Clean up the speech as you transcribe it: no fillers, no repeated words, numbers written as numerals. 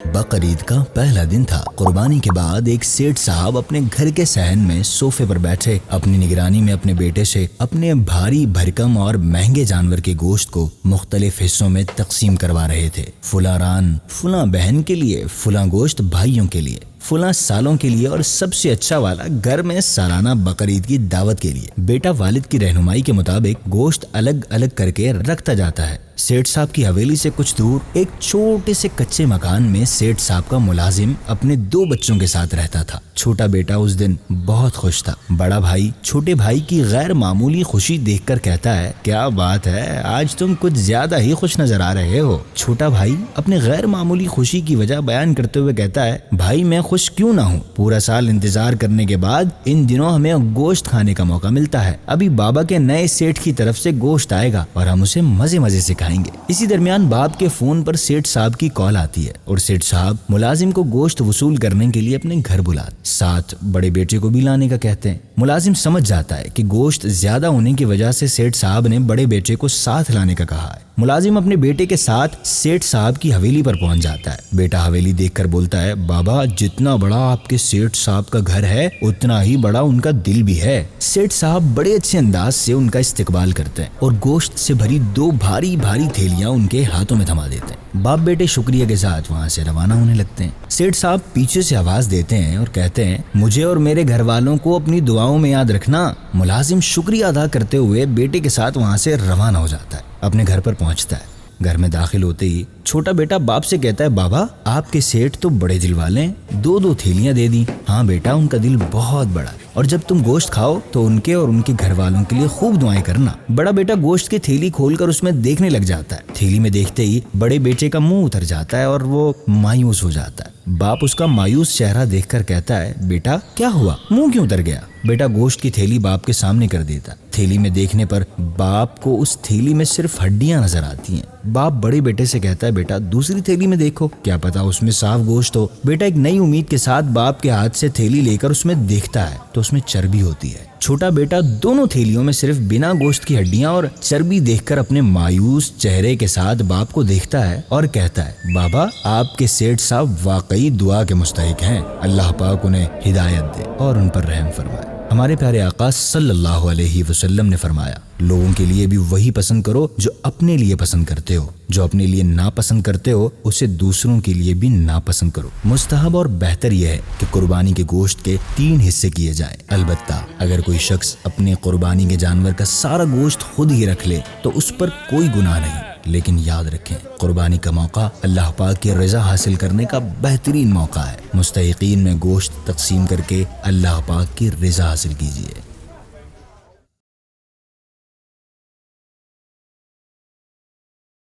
بقرعید کا پہلا دن تھا۔ قربانی کے بعد ایک سیٹھ صاحب اپنے گھر کے صحن میں صوفے پر بیٹھے اپنی نگرانی میں اپنے بیٹے سے اپنے بھاری بھرکم اور مہنگے جانور کے گوشت کو مختلف حصوں میں تقسیم کروا رہے تھے۔ فلاں ران فلاں بہن کے لیے، فلاں گوشت بھائیوں کے لیے، فلاں سالوں کے لیے، اور سب سے اچھا والا گھر میں سالانہ بقرعید کی دعوت کے لیے۔ بیٹا والد کی رہنمائی کے مطابق گوشت الگ الگ کر کے رکھتا جاتا ہے۔ سیٹھ صاحب کی حویلی سے کچھ دور ایک چھوٹے سے کچے مکان میں سیٹھ صاحب کا ملازم اپنے 2 بچوں کے ساتھ رہتا تھا۔ چھوٹا بیٹا اس دن بہت خوش تھا۔ بڑا بھائی چھوٹے بھائی کی غیر معمولی خوشی دیکھ کر کہتا ہے، کیا بات ہے، آج تم کچھ زیادہ ہی خوش نظر آ رہے ہو۔ چھوٹا بھائی اپنے غیر معمولی خوشی کی وجہ بیان کرتے ہوئے کہتا ہے، بھائی میں خوش کیوں نہ ہوں، پورا سال انتظار کرنے کے بعد ان دنوں ہمیں گوشت کھانے کا موقع ملتا ہے۔ ابھی بابا کے نئے سیٹھ کی طرف سے گوشت آئے گا اور ہم اسے مزے مزے سے کھائیں گے۔ اسی درمیان باپ کے فون پر سیٹھ صاحب کی کال آتی ہے اور سیٹھ صاحب ملازم کو گوشت وصول کرنے کے لیے اپنے گھر بلاتے، ساتھ بڑے بیٹے کو بھی لانے کا کہتے ہیں۔ ملازم سمجھ جاتا ہے کہ گوشت زیادہ ہونے کی وجہ سے سیٹھ صاحب نے بڑے بیٹے کو ساتھ لانے کا کہا ہے۔ ملازم اپنے بیٹے کے ساتھ سیٹھ صاحب کی حویلی پر پہنچ جاتا ہے۔ بیٹا حویلی دیکھ کر بولتا ہے، بابا جتنا بڑا آپ کے سیٹھ صاحب کا گھر ہے اتنا ہی بڑا ان کا دل بھی ہے۔ سیٹھ صاحب بڑے اچھے انداز سے ان کا استقبال کرتے ہیں اور گوشت سے بھری 2 بھاری تھیلیاں ان کے ہاتھوں میں تھما دیتے ہیں۔ باپ بیٹے شکریہ کے ساتھ وہاں سے روانہ ہونے لگتے ہیں۔ سیٹھ صاحب پیچھے سے آواز دیتے ہیں اور کہتے ہیں، مجھے اور میرے گھر والوں کو اپنی دعاؤں میں یاد رکھنا۔ ملازم شکریہ ادا کرتے ہوئے بیٹے کے ساتھ وہاں سے روانہ ہو جاتا ہے، اپنے گھر پر پہنچتا ہے۔ گھر میں داخل ہوتے ہی چھوٹا بیٹا باپ سے کہتا ہے، بابا آپ کے سیٹھ تو بڑے دل والے ہیں، 2 تھیلیاں دے دی۔ ہاں بیٹا، ان کا دل بہت بڑا ہے، اور جب تم گوشت کھاؤ تو ان کے اور ان کے گھر والوں کے لیے خوب دعائیں کرنا۔ بڑا بیٹا گوشت کی تھیلی کھول کر اس میں دیکھنے لگ جاتا ہے۔ تھیلی میں دیکھتے ہی بڑے بیٹے کا منہ اتر جاتا ہے اور وہ مایوس ہو جاتا ہے۔ باپ اس کا مایوس چہرہ دیکھ کر کہتا ہے، بیٹا کیا ہوا، منہ کیوں اتر گیا؟ بیٹا گوشت کی تھیلی باپ کے سامنے کر دیتا۔ تھیلی میں دیکھنے پر باپ کو اس تھیلی میں صرف ہڈیاں نظر آتی ہیں۔ باپ بڑے بیٹے سے کہتا ہے، بیٹا دوسری تھیلی میں دیکھو، کیا پتا اس میں صاف گوشت ہو۔ بیٹا ایک نئی امید کے ساتھ باپ کے ہاتھ سے تھیلی لے کر اس میں دیکھتا ہے تو اس میں چربی ہوتی ہے۔ چھوٹا بیٹا دونوں تھیلیوں میں صرف بنا گوشت کی ہڈیاں اور چربی دیکھ کر اپنے مایوس چہرے کے ساتھ باپ کو دیکھتا ہے اور کہتا ہے، بابا آپ کے سیٹھ صاحب واقعی دعا کے مستحق ہیں، اللہ پاک انہیں ہدایت دے اور ان پر رحم فرمائے۔ ہمارے پیارے آقا صلی اللہ علیہ وسلم نے فرمایا، لوگوں کے لیے بھی وہی پسند کرو جو اپنے لیے پسند کرتے ہو، جو اپنے لیے ناپسند کرتے ہو اسے دوسروں کے لیے بھی ناپسند کرو۔ مستحب اور بہتر یہ ہے کہ قربانی کے گوشت کے 3 حصے کیے جائیں۔ البتہ اگر کوئی شخص اپنے قربانی کے جانور کا سارا گوشت خود ہی رکھ لے تو اس پر کوئی گناہ نہیں، لیکن یاد رکھیں قربانی کا موقع اللہ پاک کی رضا حاصل کرنے کا بہترین موقع ہے۔ مستحقین میں گوشت تقسیم کر کے اللہ پاک کی رضا حاصل کیجیے۔